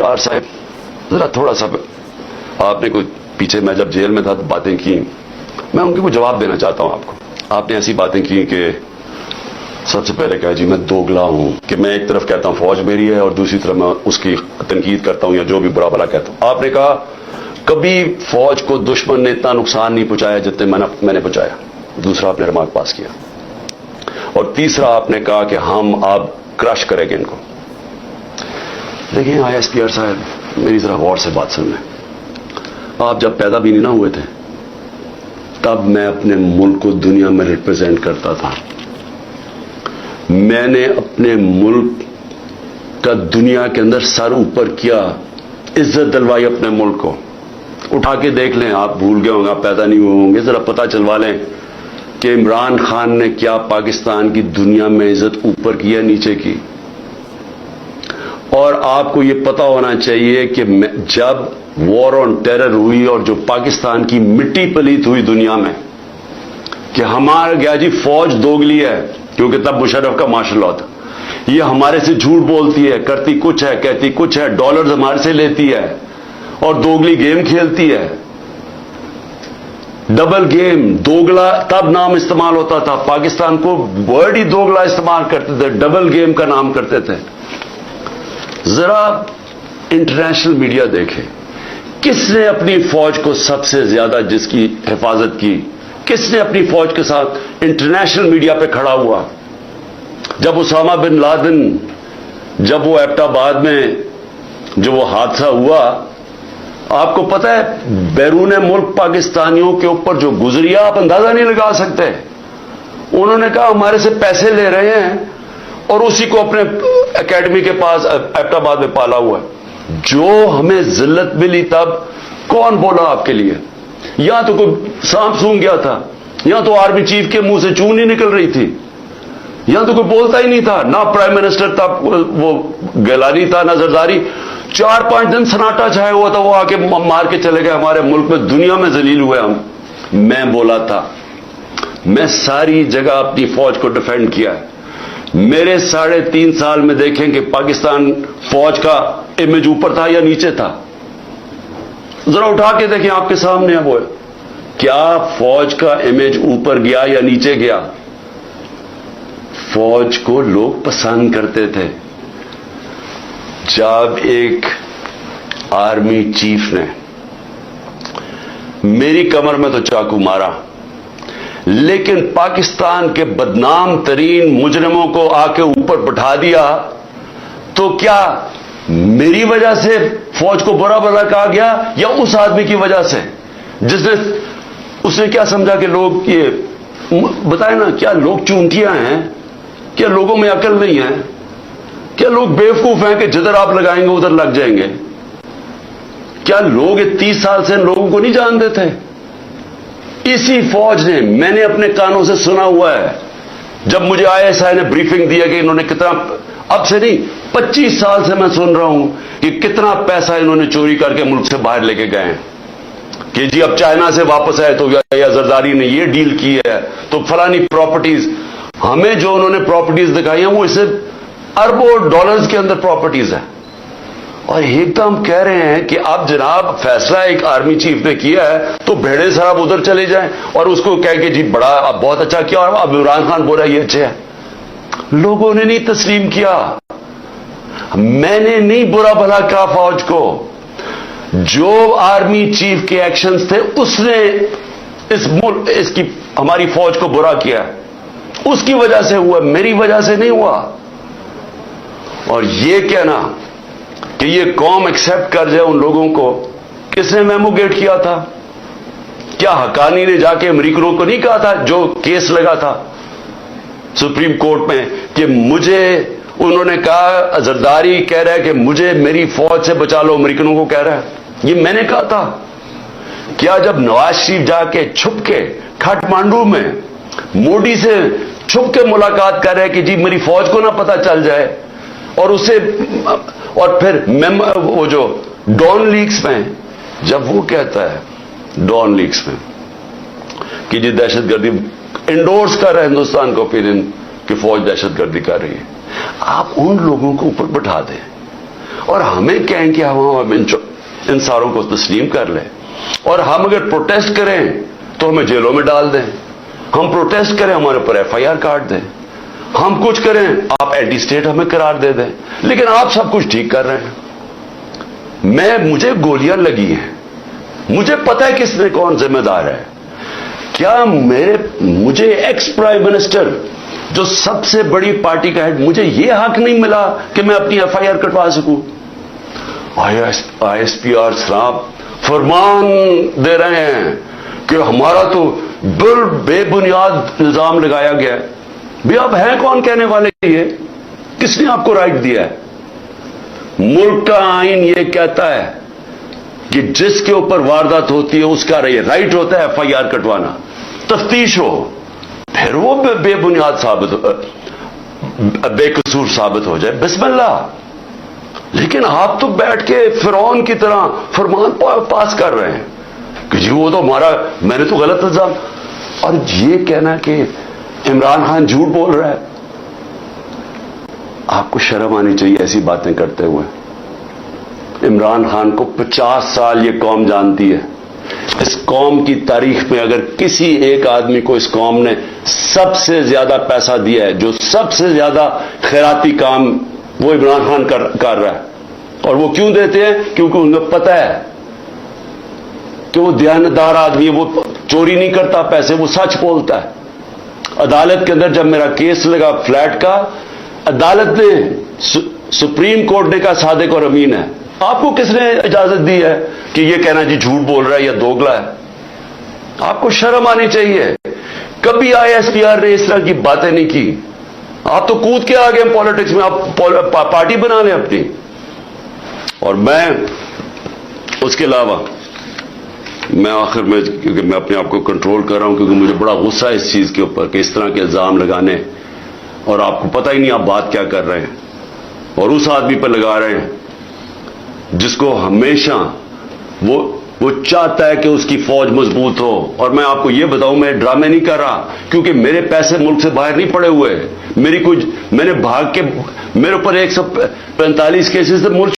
ڈار صاحب ذرا تھوڑا سا آپ نے کوئی پیچھے میں جب جیل میں تھا تو باتیں کی، میں ان کے کوئی جواب دینا چاہتا ہوں آپ کو. آپ نے ایسی باتیں کی کہ سب سے پہلے کہا جی میں دوگلا ہوں، کہ میں ایک طرف کہتا ہوں فوج میری ہے اور دوسری طرف میں اس کی تنقید کرتا ہوں یا جو بھی برا بھلا کہتا ہوں. آپ نے کہا کبھی فوج کو دشمن نے اتنا نقصان نہیں پہنچایا جتنے میں نے پہنچایا. دوسرا آپ نے ریمارک پاس کیا. اور تیسرا آپ نے کہا کہ ہم اب کرش کریں گے ان کو. دیکھیں آئی ایس پی آر صاحب میری ذرا غور سے بات سن لیں. آپ جب پیدا بھی نہیں نہ ہوئے تھے تب میں اپنے ملک کو دنیا میں ریپرزینٹ کرتا تھا. میں نے اپنے ملک کا دنیا کے اندر سر اوپر کیا، عزت دلوائی اپنے ملک کو. اٹھا کے دیکھ لیں، آپ بھول گئے ہوں گے، آپ پیدا نہیں ہوئے ہوں گے، ذرا پتہ چلوا لیں کہ عمران خان نے کیا پاکستان کی دنیا میں عزت اوپر کی یا نیچے کی. اور آپ کو یہ پتا ہونا چاہیے کہ جب وار آن ٹیرر ہوئی اور جو پاکستان کی مٹی پلیت ہوئی دنیا میں کہ ہمارا گیا جی فوج دوگلی ہے، کیونکہ تب مشرف کا مارشل لاء تھا، یہ ہمارے سے جھوٹ بولتی ہے، کرتی کچھ ہے کہتی کچھ ہے، ڈالرز ہمارے سے لیتی ہے اور دوگلی گیم کھیلتی ہے. ڈبل گیم، دوگلا تب نام استعمال ہوتا تھا. پاکستان کو ورڈ ہی دوگلا استعمال کرتے تھے، ڈبل گیم کا نام کرتے تھے. ذرا انٹرنیشنل میڈیا دیکھے، کس نے اپنی فوج کو سب سے زیادہ جس کی حفاظت کی، کس نے اپنی فوج کے ساتھ انٹرنیشنل میڈیا پہ کھڑا ہوا. جب اسامہ بن لادن، جب وہ ایبٹ آباد میں جو وہ حادثہ ہوا، آپ کو پتہ ہے بیرون ملک پاکستانیوں کے اوپر جو گزریا آپ اندازہ نہیں لگا سکتے. انہوں نے کہا ہمارے سے پیسے لے رہے ہیں اور اسی کو اپنے اکیڈمی کے پاس ایبٹ آباد میں پالا ہوا ہے. جو ہمیں ذلت ملی تب کون بولا آپ کے لیے؟ یا تو کوئی سانپ سونگ گیا تھا، یا تو آرمی چیف کے منہ سے چون نہیں نکل رہی تھی، یا تو کوئی بولتا ہی نہیں تھا. نہ پرائم منسٹر تھا، وہ گیلانی تھا، نہ زرداری. 4-5 دن سناٹا چھایا ہوا تھا. وہ آ کے مار کے چلے گئے. ہمارے ملک میں دنیا میں ذلیل ہوئے ہم. میں بولا تھا، میں ساری جگہ اپنی فوج کو ڈیفینڈ کیا ہے. میرے 3.5 سال میں دیکھیں کہ پاکستان فوج کا امیج اوپر تھا یا نیچے تھا. ذرا اٹھا کے دیکھیں، آپ کے سامنے ہے وہ. کیا فوج کا امیج اوپر گیا یا نیچے گیا؟ فوج کو لوگ پسند کرتے تھے. جب ایک آرمی چیف نے میری کمر میں تو چاقو مارا، لیکن پاکستان کے بدنام ترین مجرموں کو آ کے اوپر بٹھا دیا، تو کیا میری وجہ سے فوج کو برا بھلا کہا گیا یا اس آدمی کی وجہ سے جس نے اس نے کیا سمجھا کہ لوگ یہ بتائیں نا، کیا لوگ چونتیاں ہیں؟ کیا لوگوں میں عقل نہیں ہے؟ کیا لوگ بیوقوف ہیں کہ جدھر آپ لگائیں گے ادھر لگ جائیں گے؟ کیا لوگ 30 سال سے ان لوگوں کو نہیں جانتے تھے؟ اسی فوج نے، میں نے اپنے کانوں سے سنا ہوا ہے، جب مجھے آئی ایس آئی نے بریفنگ دیا کہ انہوں نے کتنا، اب سے نہیں 25 سال سے میں سن رہا ہوں کہ کتنا پیسہ انہوں نے چوری کر کے ملک سے باہر لے کے گئے ہیں. کہ جی اب چائنا سے واپس آئے تو یا زرداری نے یہ ڈیل کی ہے تو فلانی پراپرٹیز. ہمیں جو انہوں نے پراپرٹیز دکھائی ہیں وہ اسے اربوں ڈالرز کے اندر پراپرٹیز ہیں. اور ایک تو ہم کہہ رہے ہیں کہ اب جناب فیصلہ ایک آرمی چیف نے کیا ہے تو بھیڑے صاحب ادھر چلے جائیں اور اس کو کہہ کہ جی بڑا اب بہت اچھا کیا، اور اب عمران خان بول رہا ہے یہ اچھا ہے. لوگوں نے نہیں تسلیم کیا. میں نے نہیں برا بھلا کہا فوج کو. جو آرمی چیف کے ایکشنز تھے اس نے اس کی ہماری فوج کو برا کیا، اس کی وجہ سے ہوا، میری وجہ سے نہیں ہوا. اور یہ کہنا کہ یہ قوم ایکسپٹ کر جائے ان لوگوں کو، کس نے میمو گیٹ کیا تھا؟ کیا حقانی نے جا کے امریکنوں کو نہیں کہا تھا جو کیس لگا تھا سپریم کورٹ میں کہ مجھے، انہوں نے کہا زرداری کہہ رہا ہے کہ مجھے میری فوج سے بچا لو، امریکنوں کو کہہ رہا ہے. یہ میں نے کہا تھا. کیا جب نواز شریف جا کے چھپ کے کھٹمانڈو میں مودی سے چھپ کے ملاقات کر رہے کہ جی میری فوج کو نہ پتہ چل جائے، اور اسے اور پھر وہ جو ڈان لیکس میں جب وہ کہتا ہے ڈان لیکس میں کہ جی دہشت گردی انڈورس کر رہا ہے ہندوستان کو، پھر کہ فوج دہشت گردی کر رہی ہے، آپ ان لوگوں کو اوپر بٹھا دیں اور ہمیں کہیں کہ ہم ان ساروں کو تسلیم کر لیں، اور ہم اگر پروٹیسٹ کریں تو ہمیں جیلوں میں ڈال دیں، ہم پروٹیسٹ کریں ہمارے پر FIR کاٹ دیں، ہم کچھ کریں آپ اینٹی اسٹیٹ ہمیں قرار دے دیں، لیکن آپ سب کچھ ٹھیک کر رہے ہیں۔ مجھے گولیاں لگی ہیں، مجھے پتہ ہے کس نے کون ذمہ دار ہے۔ کیا مجھے ایکس پرائم منسٹر جو سب سے بڑی پارٹی کا ہیڈ، مجھے یہ حق نہیں ملا کہ میں اپنی FIR کٹوا سکوں؟ ISPR صاحب فرمان دے رہے ہیں کہ ہمارا تو بے بنیاد الزام لگایا گیا ہے۔ بھی آپ ہیں کون کہنے والے؟ یہ کس نے آپ کو رائٹ دیا ہے؟ ملک کا آئین یہ کہتا ہے کہ جس کے اوپر واردات ہوتی ہے اس کا رائٹ ہوتا ہے FIR کٹوانا، تفتیش ہو، پھر وہ بے بنیاد بے قصور ثابت ہو جائے، بسم اللہ۔ لیکن آپ تو بیٹھ کے فرعون کی طرح فرمان پاس کر رہے ہیں کہ جی وہ تو ہمارا، میں نے تو غلط الزام، اور یہ کہنا کہ عمران خان جھوٹ بول رہا ہے۔ آپ کو شرم آنی چاہیے ایسی باتیں کرتے ہوئے۔ عمران خان کو 50 سال یہ قوم جانتی ہے۔ اس قوم کی تاریخ میں اگر کسی ایک آدمی کو اس قوم نے سب سے زیادہ پیسہ دیا ہے، جو سب سے زیادہ خیراتی کام، وہ عمران خان کر رہا ہے۔ اور وہ کیوں دیتے ہیں؟ کیونکہ انہیں پتہ ہے کہ وہ دیانتدار آدمی ہے، وہ چوری نہیں کرتا پیسے، وہ سچ بولتا ہے۔ عدالت کے اندر جب میرا کیس لگا فلیٹ کا، عدالت نے، سپریم کورٹ نے کہا صادق اور امین ہے۔ آپ کو کس نے اجازت دی ہے کہ یہ کہنا جی جھوٹ بول رہا ہے یا دوگلا ہے؟ آپ کو شرم آنی چاہیے۔ کبھی ISPR نے اس طرح کی باتیں نہیں کی۔ آپ تو کود کے آ گئے پالیٹکس میں، آپ پارٹی بنا لیں اپنی۔ اور میں اس کے علاوہ میں آخر میں، کیونکہ میں اپنے آپ کو کنٹرول کر رہا ہوں، کیونکہ مجھے بڑا غصہ ہے اس چیز کے اوپر کہ اس طرح کے الزام لگانے، اور آپ کو پتہ ہی نہیں آپ بات کیا کر رہے ہیں، اور اس آدمی پر لگا رہے ہیں جس کو ہمیشہ وہ چاہتا ہے کہ اس کی فوج مضبوط ہو۔ اور میں آپ کو یہ بتاؤں، میں ڈرامے نہیں کر رہا، کیونکہ میرے پیسے ملک سے باہر نہیں پڑے ہوئے، میں نے بھاگ کے، میرے اوپر 145 کیسز سے ملک